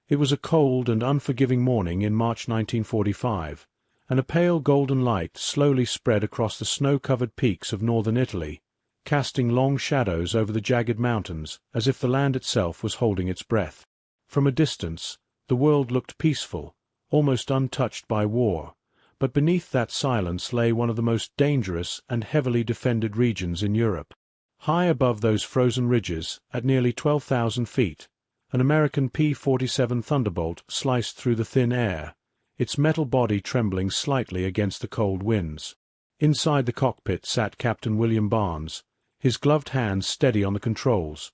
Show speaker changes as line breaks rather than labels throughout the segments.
It was a cold and unforgiving morning in March 1945, and a pale golden light slowly spread across the snow-covered peaks of northern Italy, casting long shadows over the jagged mountains as if the land itself was holding its breath. From a distance, the world looked peaceful, almost untouched by war, but beneath that silence lay one of the most dangerous and heavily defended regions in Europe. High above those frozen ridges, at nearly 12,000 feet, an American P-47 Thunderbolt sliced through the thin air, its metal body trembling slightly against the cold winds. Inside the cockpit sat Captain William Barnes, his gloved hands steady on the controls,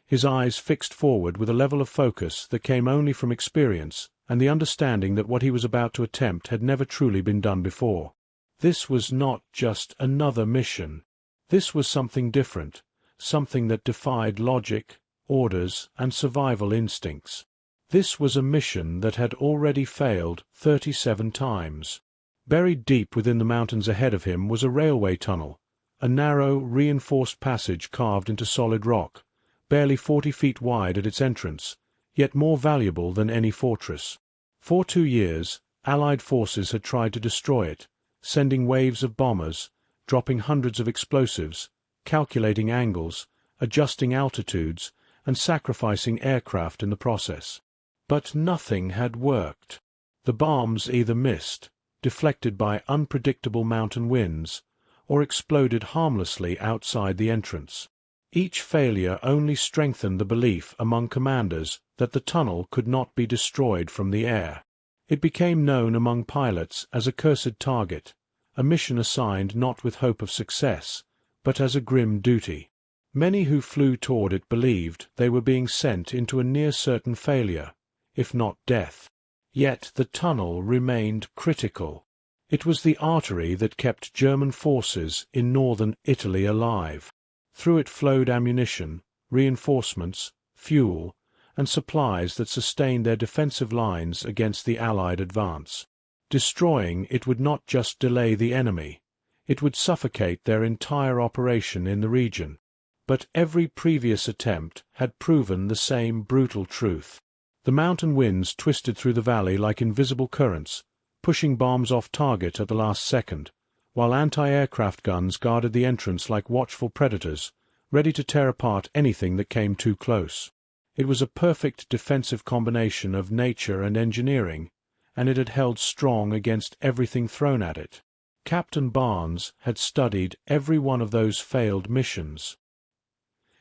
his eyes fixed forward with a level of focus that came only from experience and the understanding that what he was about to attempt had never truly been done before. This was not just another mission. This was something different, something that defied logic, orders, and survival instincts. This was a mission that had already failed 37 times. Buried deep within the mountains ahead of him was a railway tunnel, a narrow, reinforced passage carved into solid rock, barely 40 feet wide at its entrance, yet more valuable than any fortress. For 2 years, Allied forces had tried to destroy it, sending waves of bombers, dropping hundreds of explosives, calculating angles, adjusting altitudes, and sacrificing aircraft in the process. But nothing had worked. The bombs either missed, deflected by unpredictable mountain winds, or exploded harmlessly outside the entrance. Each failure only strengthened the belief among commanders that the tunnel could not be destroyed from the air. It became known among pilots as a cursed target, a mission assigned not with hope of success, but as a grim duty. Many who flew toward it believed they were being sent into a near-certain failure, if not death. Yet the tunnel remained critical. It was the artery that kept German forces in northern Italy alive. Through it flowed ammunition, reinforcements, fuel, and supplies that sustained their defensive lines against the Allied advance. Destroying it would not just delay the enemy, it would suffocate their entire operation in the region. But every previous attempt had proven the same brutal truth. The mountain winds twisted through the valley like invisible currents, pushing bombs off target at the last second, while anti-aircraft guns guarded the entrance like watchful predators, ready to tear apart anything that came too close. It was a perfect defensive combination of nature and engineering, and it had held strong against everything thrown at it. Captain Barnes had studied every one of those failed missions.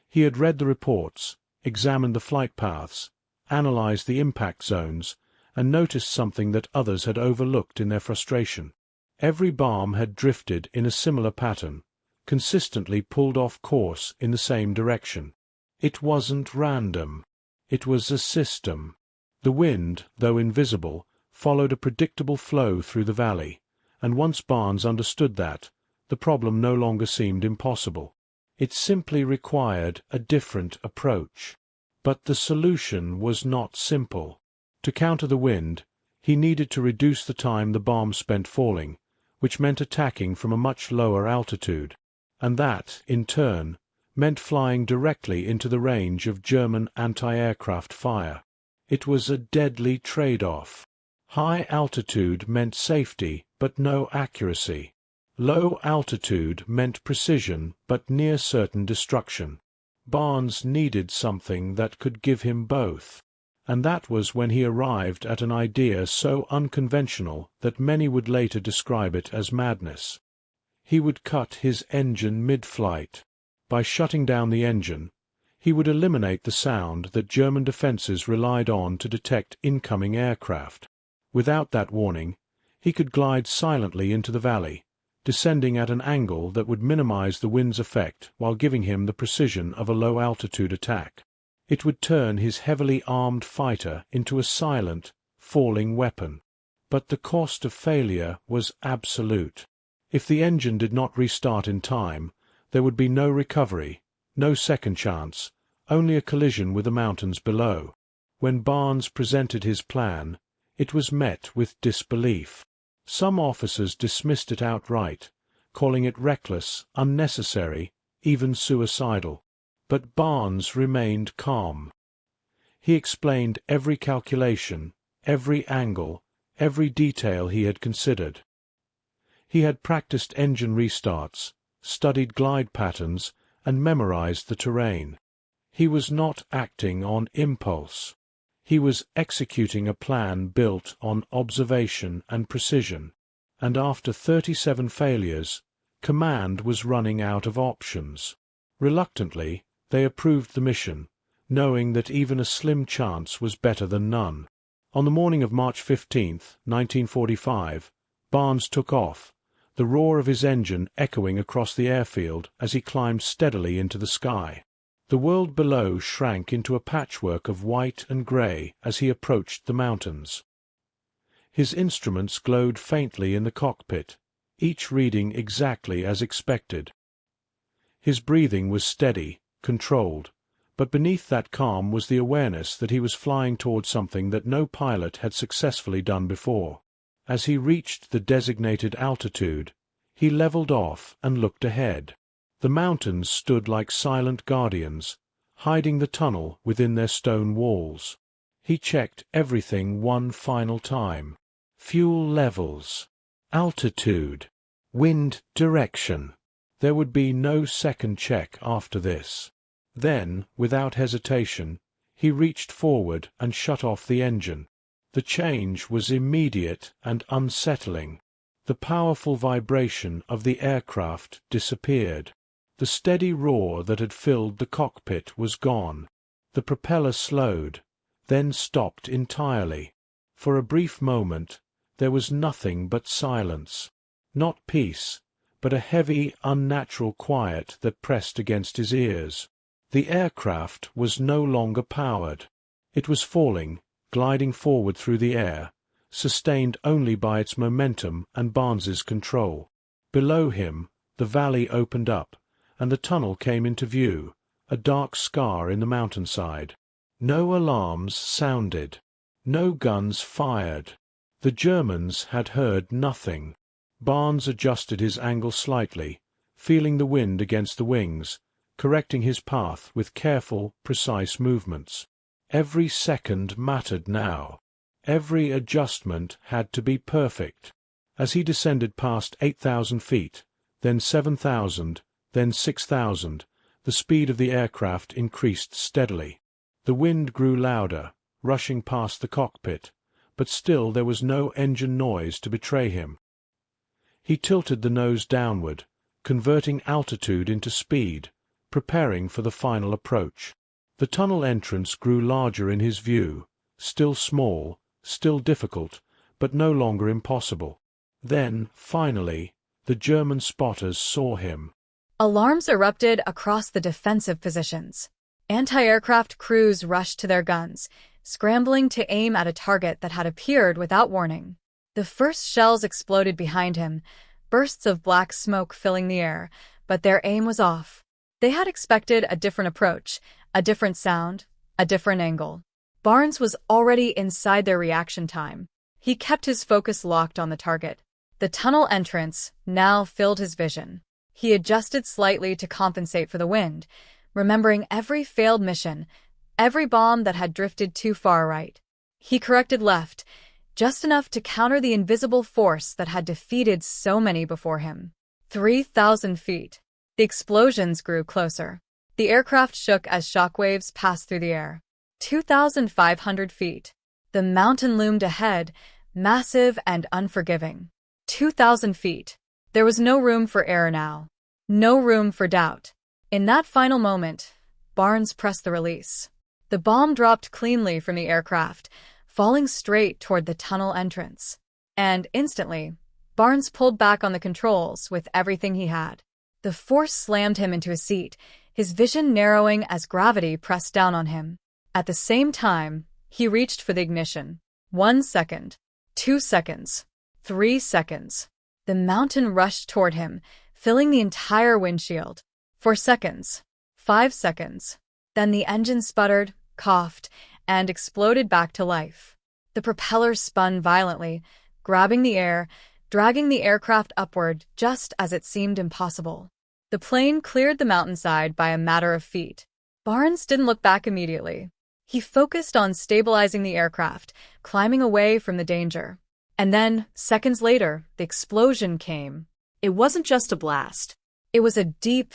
He had read the reports, examined the flight paths, analyzed the impact zones, and noticed something that others had overlooked in their frustration. Every bomb had drifted in a similar pattern, consistently pulled off course in the same direction. It wasn't random. It was a system. The wind, though invisible, followed a predictable flow through the valley, and once Barnes understood that, the problem no longer seemed impossible. It simply required a different approach. But the solution was not simple. To counter the wind, he needed to reduce the time the bombs spent falling, which meant attacking from a much lower altitude. And that, in turn, meant flying directly into the range of German anti-aircraft fire. It was a deadly trade-off. High altitude meant safety, but no accuracy. Low altitude meant precision, but near-certain destruction. Barnes needed something that could give him both. And that was when he arrived at an idea so unconventional that many would later describe it as madness. He would cut his engine mid-flight. By shutting down the engine, he would eliminate the sound that German defenses relied on to detect incoming aircraft. Without that warning, he could glide silently into the valley, descending at an angle that would minimize the wind's effect while giving him the precision of a low-altitude attack. It would turn his heavily armed fighter into a silent, falling weapon. But the cost of failure was absolute. If the engine did not restart in time, there would be no recovery, no second chance, only a collision with the mountains below. When Barnes presented his plan, it was met with disbelief. Some officers dismissed it outright, calling it reckless, unnecessary, even suicidal. But Barnes remained calm. He explained every calculation, every angle, every detail he had considered. He had practiced engine restarts, studied glide patterns, and memorized the terrain. He was not acting on impulse. He was executing a plan built on observation and precision, and after 37 failures, Command was running out of options. Reluctantly, they approved the mission, knowing that even a slim chance was better than none. On the morning of March 15, 1945, Barnes took off, the roar of his engine echoing across the airfield as he climbed steadily into the sky. The world below shrank into a patchwork of white and grey as he approached the mountains. His instruments glowed faintly in the cockpit, each reading exactly as expected. His breathing was steady, controlled, but beneath that calm was the awareness that he was flying toward something that no pilot had successfully done before. As he reached the designated altitude, he leveled off and looked ahead. The mountains stood like silent guardians, hiding the tunnel within their stone walls. He checked everything one final time. Fuel levels, altitude, wind direction. There would be no second check after this. Then, without hesitation, he reached forward and shut off the engine. The change was immediate and unsettling. The powerful vibration of the aircraft disappeared. The steady roar that had filled the cockpit was gone. The propeller slowed, then stopped entirely. For a brief moment, there was nothing but silence. Not peace, but a heavy, unnatural quiet that pressed against his ears. The aircraft was no longer powered. It was falling, gliding forward through the air, sustained only by its momentum and Barnes's control. Below him, the valley opened up, and the tunnel came into view, a dark scar in the mountainside. No alarms sounded. No guns fired. The Germans had heard nothing. Barnes adjusted his angle slightly, feeling the wind against the wings, correcting his path with careful, precise movements. Every second mattered now. Every adjustment had to be perfect. As he descended past 8,000 feet, then 7,000, then 6,000, the speed of the aircraft increased steadily. The wind grew louder, rushing past the cockpit, but still there was no engine noise to betray him. He tilted the nose downward, converting altitude into speed, preparing for the final approach. The tunnel entrance grew larger in his view, still small, still difficult, but no longer impossible. Then, finally, the German spotters saw him.
Alarms erupted across the defensive positions. Anti-aircraft crews rushed to their guns, scrambling to aim at a target that had appeared without warning. The first shells exploded behind him, bursts of black smoke filling the air, but their aim was off. They had expected a different approach, a different sound, a different angle. Barnes was already inside their reaction time. He kept his focus locked on the target. The tunnel entrance now filled his vision. He adjusted slightly to compensate for the wind, remembering every failed mission, every bomb that had drifted too far right. He corrected left, just enough to counter the invisible force that had defeated so many before him. 3,000 feet. The explosions grew closer. The aircraft shook as shockwaves passed through the air. 2,500 feet. The mountain loomed ahead, massive and unforgiving. 2,000 feet. There was no room for error now. No room for doubt. In that final moment, Barnes pressed the release. The bomb dropped cleanly from the aircraft, falling straight toward the tunnel entrance. And instantly, Barnes pulled back on the controls with everything he had. The force slammed him into a seat, his vision narrowing as gravity pressed down on him. At the same time, he reached for the ignition. 1 second, 2 seconds, 3 seconds. The mountain rushed toward him, filling the entire windshield. 4 seconds, 5 seconds. Then the engine sputtered, coughed, and exploded back to life. The propeller spun violently, grabbing the air, dragging the aircraft upward just as it seemed impossible. The plane cleared the mountainside by a matter of feet. Barnes didn't look back immediately. He focused on stabilizing the aircraft, climbing away from the danger. And then, seconds later, the explosion came.
It wasn't just a blast.
It was a deep,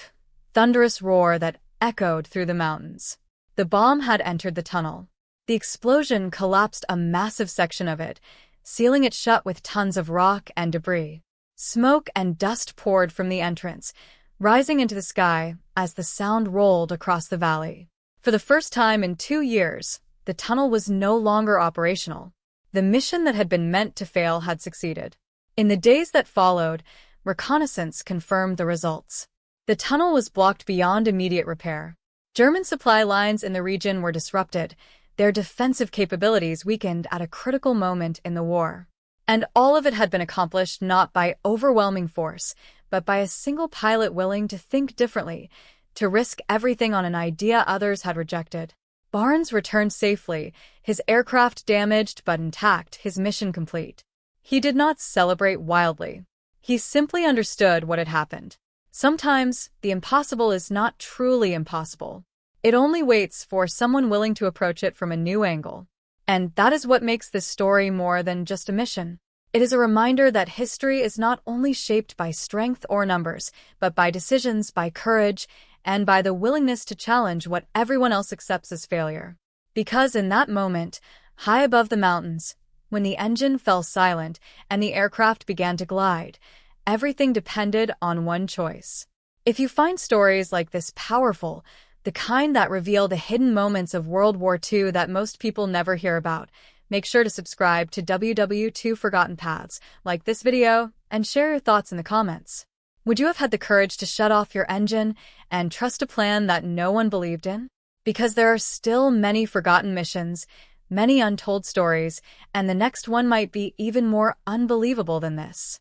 thunderous roar that echoed through the mountains. The bomb had entered the tunnel. The explosion collapsed a massive section of it, sealing it shut with tons of rock and debris. Smoke and dust poured from the entrance, rising into the sky as the sound rolled across the valley. For the first time in 2 years, the tunnel was no longer operational. The mission that had been meant to fail had succeeded. In the days that followed, reconnaissance confirmed the results. The tunnel was blocked beyond immediate repair. German supply lines in the region were disrupted, their defensive capabilities weakened at a critical moment in the war. And all of it had been accomplished not by overwhelming force, but by a single pilot willing to think differently, to risk everything on an idea others had rejected. Barnes returned safely, his aircraft damaged but intact, his mission complete. He did not celebrate wildly. He simply understood what had happened. Sometimes, the impossible is not truly impossible. It only waits for someone willing to approach it from a new angle. And that is what makes this story more than just a mission. It is a reminder that history is not only shaped by strength or numbers, but by decisions, by courage, and by the willingness to challenge what everyone else accepts as failure. Because in that moment, high above the mountains, when the engine fell silent and the aircraft began to glide, everything depended on one choice. If you find stories like this powerful, the kind that reveal the hidden moments of World War II that most people never hear about, make sure to subscribe to WW2 Forgotten Paths, like this video, and share your thoughts in the comments. Would you have had the courage to shut off your engine and trust a plan that no one believed in? Because there are still many forgotten missions, many untold stories, and the next one might be even more unbelievable than this.